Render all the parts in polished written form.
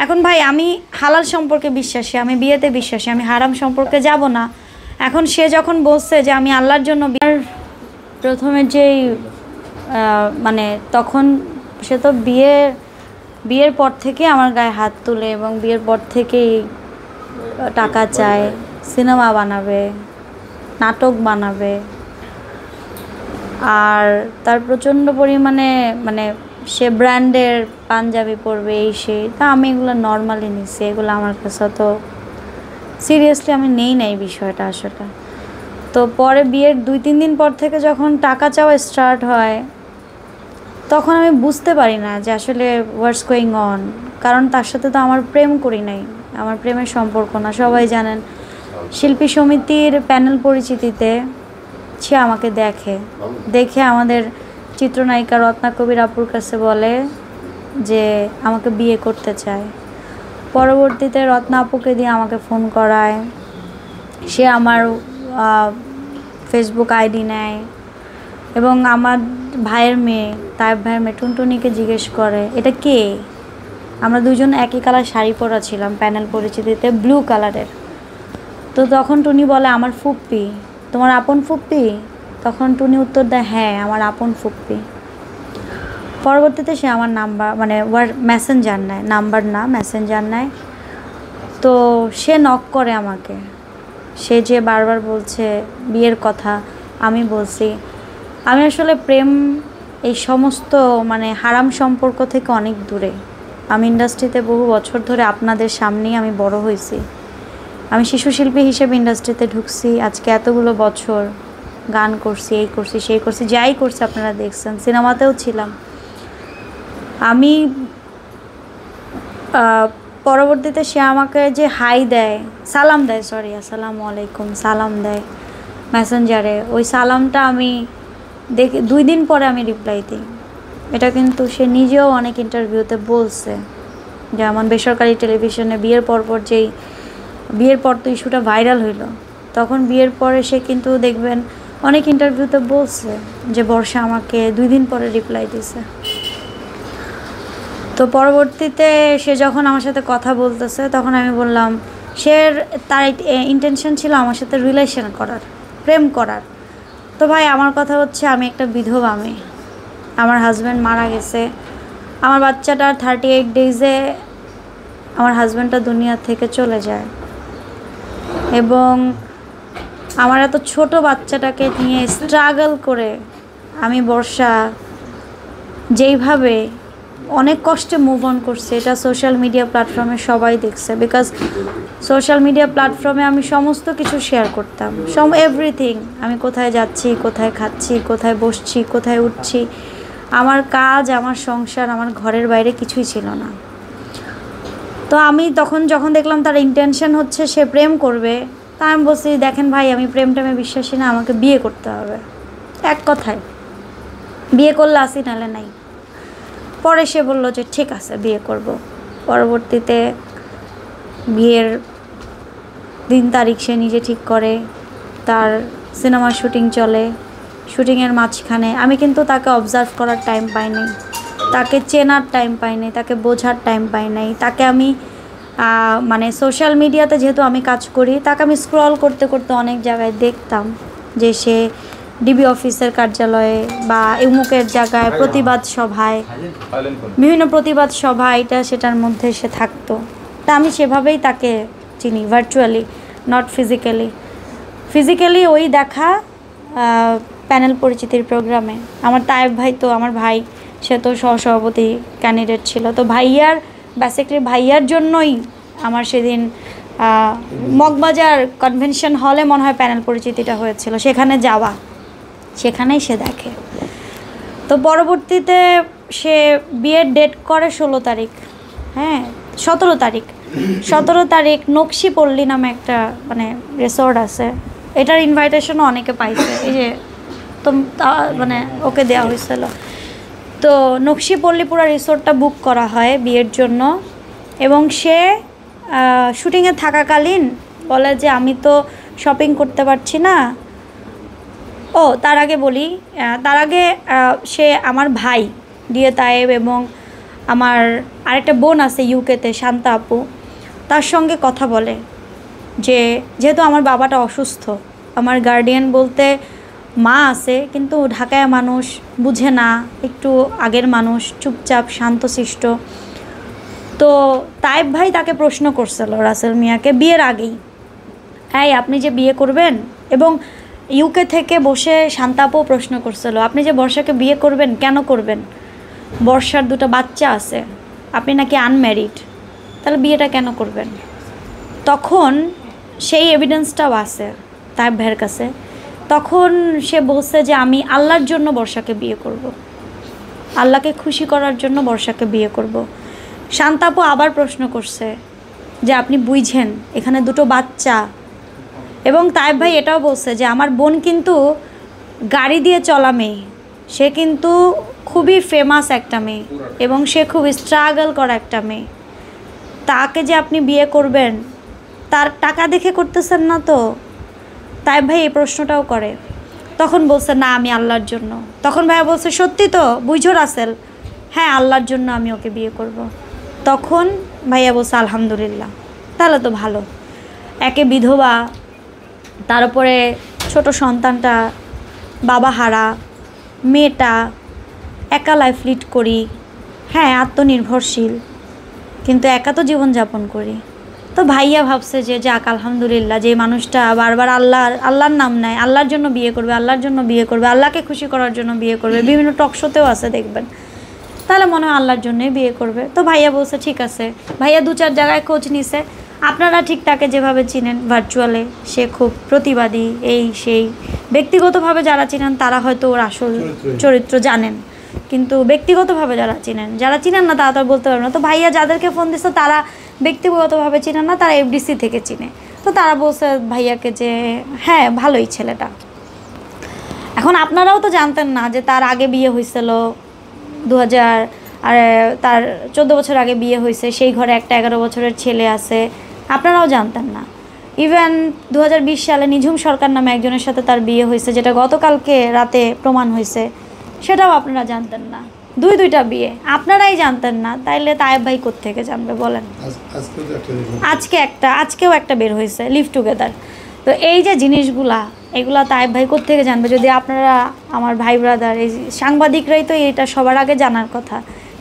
এখন ভাই আমি হালাল সম্পর্কে বিশ্বাসী, আমি বিয়েতে বিশ্বাসী, আমি হারাম সম্পর্কে যাব না। এখন সে যখন বলছে যে আমি আল্লাহর জন্য প্রথমে যেই মানে তখন সে তো বিয়ের পর থেকে আমার গায়ে হাত তুলে এবং বিয়ের পর থেকেই টাকা চায়, সিনেমা বানাবে, নাটক বানাবে, আর তার প্রচণ্ড পরিমাণে মানে সে ব্র্যান্ডের পাঞ্জাবি পরবে এই সেই। তা আমি এগুলো নর্মালি নিচ্ছি, এগুলো আমার কাছে তো সিরিয়াসলি আমি নেই না এই বিষয়টা আসলে। তো পরে বিয়ের 2-3 দিন পর থেকে যখন টাকা চাওয়া স্টার্ট হয় তখন আমি বুঝতে পারি না যে আসলে হোয়াটস গোয়িং অন। কারণ তার সাথে তো আমার প্রেম করি নাই, আমার প্রেমের সম্পর্ক না। সবাই জানেন শিল্পী সমিতির প্যানেল পরিচিতিতে সে আমাকে দেখে আমাদের চিত্রনায়িকা রত্না কবির আপুর কাছে বলে যে আমাকে বিয়ে করতে চায়। পরবর্তীতে রত্না আপুকে দিয়ে আমাকে ফোন করায়, সে আমার ফেসবুক আইডি নেয় এবং আমার ভাইয়ের মেয়ে তাইব ভাইয়ের মেয়ে টুনটুনিকে জিজ্ঞেস করে এটা কে। আমরা দুজন একই কালার শাড়ি পরা ছিলাম প্যানেল পরিচিতিতে, ব্লু কালারের। তো তখন টুনি বলে আমার ফুপ্পি, তোমার আপন ফুপ্পি? তখন টুনি উত্তর দেয় হ্যাঁ আমার আপন ফুপ্পি। পরবর্তীতে সে আমার নাম্বার মানে মেসেঞ্জার নেয়, নাম্বার না মেসেঞ্জার নেয়। তো সে নক করে আমাকে, সে যে বারবার বলছে বিয়ের কথা। আমি বলছি আমি আসলে প্রেম এই সমস্ত মানে হারাম সম্পর্ক থেকে অনেক দূরে। আমি ইন্ডাস্ট্রিতে বহু বছর ধরে আপনাদের সামনেই আমি বড় হয়েছি। আমি শিশু শিল্পী হিসেবে ইন্ডাস্ট্রিতে ঢুকছি, আজকে এতগুলো বছর গান করছি, এই করছি সেই করছি, যাই করছি আপনারা দেখছেন, সিনেমাতেও ছিলাম আমি। পরবর্তীতে সে আমাকে যে হাই দেয়, সালাম দেয়, সরি আসসালামু আলাইকুম সালাম দেয় মেসেঞ্জারে, ওই সালামটা আমি দেখে 2 দিন পরে আমি রিপ্লাই দিই। এটা কিন্তু সে নিজেও অনেক ইন্টারভিউতে বলছে, যেমন বেসরকারি টেলিভিশনে বিয়ের পর তো ইস্যুটা ভাইরাল হইলো, তখন বিয়ের পরে সে কিন্তু দেখবেন অনেক ইন্টারভিউতে বলছে যে বর্ষা আমাকে 2 দিন পরে রিপ্লাই দিছে। তো পরবর্তীতে সে যখন আমার সাথে কথা বলতেছে তখন আমি বললাম তার ইন্টেনশন ছিল আমার সাথে রিলেশন করার, প্রেম করার। তো ভাই আমার কথা হচ্ছে আমি একটা বিধবা মেয়ে, আমার হাজব্যান্ড মারা গেছে, আমার বাচ্চাটার 38 ডেজে আমার হাজব্যান্ডটা দুনিয়া থেকে চলে যায় এবং আমার এত ছোট বাচ্চাটাকে নিয়ে স্ট্রাগল করে আমি বর্ষা যেইভাবে অনেক কষ্টে মুভ অন করছে, এটা সোশ্যাল মিডিয়া প্ল্যাটফর্মে সবাই দেখছে। বিকজ সোশ্যাল মিডিয়া প্ল্যাটফর্মে আমি সমস্ত কিছু শেয়ার করতাম, এভরিথিং। আমি কোথায় যাচ্ছি, কোথায় খাচ্ছি, কোথায় বসছি, কোথায় উঠছি, আমার কাজ, আমার সংসার, আমার ঘরের বাইরে কিছুই ছিল না। তো আমি যখন দেখলাম তার ইন্টেনশন হচ্ছে সে প্রেম করবে, তা আমি বলছি দেখেন ভাই আমি প্রেমটামে বিশ্বাসী না, আমাকে বিয়ে করতে হবে, এক কথায় বিয়ে করলে আসি নালে নাই। পরে সে বলল যে ঠিক আছে বিয়ে করব। পরবর্তীতে বিয়ের দিন তারিখ সে নিজে ঠিক করে, তার সিনেমার শুটিং চলে, শুটিংয়ের মাঝখানে আমি কিন্তু তাকে অবজার্ভ করার টাইম পাই নাই, তাকে চেনার টাইম পাই নাই, তাকে বোঝার টাইম পাই নাই। তাকে আমি মানে সোশ্যাল মিডিয়াতে যেহেতু আমি কাজ করি, তাকে আমি স্ক্রল করতে করতে অনেক জায়গায় দেখতাম যে সে ডিবি অফিসের কার্যালয়ে বা ইমুকের জায়গায় প্রতিবাদ সভায়, বিভিন্ন প্রতিবাদ সভা এটা সেটার মধ্যে সে থাকতো। তা আমি সেভাবেই তাকে চিনি, ভার্চুয়ালি, নট ফিজিক্যালি ওই দেখা প্যানেল পরিচিতির প্রোগ্রামে। আমার তাইব ভাই তো আমার ভাই, সে তো সহসভাপতি ক্যান্ডিডেট ছিল। তো বেসিক্যালি ভাইয়ার জন্যই আমার সেদিন মগবাজার কনভেনশন হলে মনে হয় প্যানেল পরিচিতিটা হয়েছিল, সেখানে যাওয়া, সেখানেই সে দেখে। তো পরবর্তীতে সে বিয়ের ডেট করে 16 তারিখ, হ্যাঁ 17 তারিখ নকশিপল্লী নামে একটা মানে রিসোর্ট আছে, এটার ইনভাইটেশনও অনেকে পাইছে, এই যে তো মানে ওকে দেওয়া হয়েছিল। তো নকশিপল্লী পুরো রিসোর্টটা বুক করা হয় বিয়ের জন্য এবং সে শুটিংয়ে থাকাকালীন বলে যে আমি তো শপিং করতে পারছি না। তার আগে বলি, তার আগে সে আমার ভাই দিয়ে তায়েব এবং আমার আরেকটা বোন আছে ইউকেতে, শান্তা আপু, তার সঙ্গে কথা বলে যে যেহেতু আমার বাবাটা অসুস্থ, আমার গার্ডিয়ান বলতে মা আছে, কিন্তু ঢাকায় মানুষ, বুঝে না, একটু আগের মানুষ, চুপচাপ শান্তশিষ্ট। তো তাইব ভাই তাকে প্রশ্ন করছিল রাসেল মিয়াকে বিয়ের আগেই, হ্যাঁ আপনি যে বিয়ে করবেন, এবং ইউকে থেকে বসে শান্তাপও প্রশ্ন করছিল আপনি যে বর্ষাকে বিয়ে করবেন কেন করবেন, বর্ষার 2টা বাচ্চা আছে, আপনি নাকি আনম্যারিড, তাহলে বিয়েটা কেন করবেন? তখন সেই এভিডেন্সটাও আছে তাইব ভাইয়ের কাছে। তখন সে বলছে যে আমি আল্লাহর জন্য বর্ষাকে বিয়ে করব, আল্লাহকে খুশি করার জন্য বর্ষাকে বিয়ে করব। শান্তাপু আবার প্রশ্ন করছে যে আপনি বুঝছেন এখানে 2টো বাচ্চা, এবং তাইব ভাই এটাও বলছে যে আমার বোন কিন্তু গাড়ি দিয়ে চলা মেয়ে, সে কিন্তু খুবই ফেমাস একটা মেয়ে এবং সে খুব স্ট্রাগল করা একটা মেয়ে, তাকে যে আপনি বিয়ে করবেন তার টাকা দেখে করতেছেন না তো? তাইব ভাই এই প্রশ্নটাও করে। তখন বলছে না আমি আল্লাহর জন্য। তখন ভাইয়া বলছে সত্যি তো বুঝো রাসেল? হ্যাঁ আল্লাহর জন্য আমি ওকে বিয়ে করব। তখন ভাইয়া বলছে আলহামদুলিল্লাহ, তাহলে তো ভালো। একে বিধবা, তার উপরে ছোট সন্তানটা বাবা হারা, মেয়েটা, একা লাইফ লিড করি, হ্যাঁ আত্মনির্ভরশীল, কিন্তু একা তো জীবনযাপন করি। তো ভাইয়া ভাবছে যে যাক আলহামদুলিল্লাহ, যে মানুষটা বারবার আল্লাহর নাম নেয়, আল্লাহর জন্য বিয়ে করবে, আল্লাহর জন্য বিয়ে করবে, আল্লাহকে খুশি করার জন্য বিয়ে করবে, বিভিন্ন টক শোতেও আছে দেখবেন, তাহলে মনে হয় আল্লাহর জন্যই বিয়ে করবে। তো ভাইয়া বলছে ঠিক আছে। ভাইয়া 2-4 জায়গায় খোঁজ নিছে। আপনারা ঠিক তাকে যেভাবে চিনেন ভার্চুয়ালে, সে খুব প্রতিবাদী, এই সেই। ব্যক্তিগতভাবে যারা চিনেন তারা হয়তো ওর আসল চরিত্র জানেন, কিন্তু ব্যক্তিগতভাবে যারা চিনেন না তারা তো বলতে পারবে না। তো ভাইয়া যাদেরকে ফোন দিচ্ছে তারা ব্যক্তিগতভাবে চিনেন না, তারা এফডিসি থেকে চিনে। তো তারা বলছে ভাইয়াকে যে হ্যাঁ ভালোই ছেলেটা। এখন আপনারাও তো জানতেন না যে তার আগে বিয়ে হয়েছিল 2000, আর তার 14 বছর আগে বিয়ে হয়েছে, সেই ঘরে একটা 11 বছরের ছেলে আছে, আপনারাও জানতেন না। ইভেন 2020 সালে নিঝুম সরকার নামে একজনের সাথে তার বিয়ে হয়েছে, যেটা গতকালকে রাতে প্রমাণ হয়েছে, সেটাও আপনারা জানতেন না। দুইটা বিয়ে আপনারাই জানতেন না, তাইলে তায়েব ভাই কোত্থেকে জানবে বলেন? আজকেও একটা বের হয়েছে, লিভ টুগেদার। তো এই যে জিনিসগুলা, এগুলা তায়েব ভাই কোত্থেকে জানবে? যদি আপনারা আমার ভাই ব্রাদার, এই সাংবাদিকরাই তো এটা সবার আগে জানার কথা,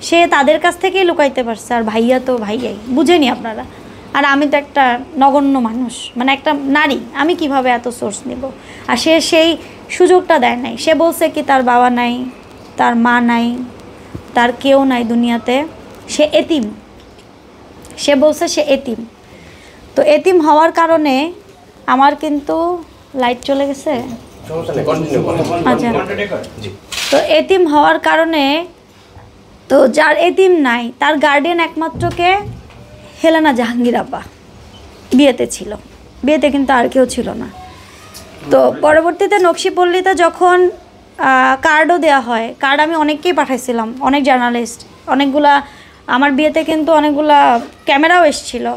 সে তাদের কাছ থেকেই লুকাইতে পারছে। আর ভাইয়া তো ভাইয়াই, বুঝেনি আপনারা? আর আমি তো একটা নগণ্য মানুষ, মানে একটা নারী, আমি কিভাবে এত সোর্স নেব? আর সে সেই সুযোগটা দেয় নাই। সে বলছে কি তার বাবা নাই, তার মা নাই, তার কেউ নাই দুনিয়াতে, সে এতিম। সে বলছে সে এতিম। তো এতিম হওয়ার কারণে আমার কিন্তু লাইট চলে গেছে, আচ্ছা। তো এতিম হওয়ার কারণে, তো যার এতিম নাই তার গার্ডিয়ান একমাত্রকে হেলেনা জাহাঙ্গীর আপা বিয়েতে ছিল, বিয়েতে কিন্তু আর কেউ ছিল না। তো পরবর্তীতে নকশিপল্লিতে যখন কার্ডও দেওয়া হয়, কার্ড আমি অনেককেই পাঠাইছিলাম, অনেক জার্নালিস্ট, অনেকগুলা, আমার বিয়েতে কিন্তু অনেকগুলা ক্যামেরাও এসেছিলো।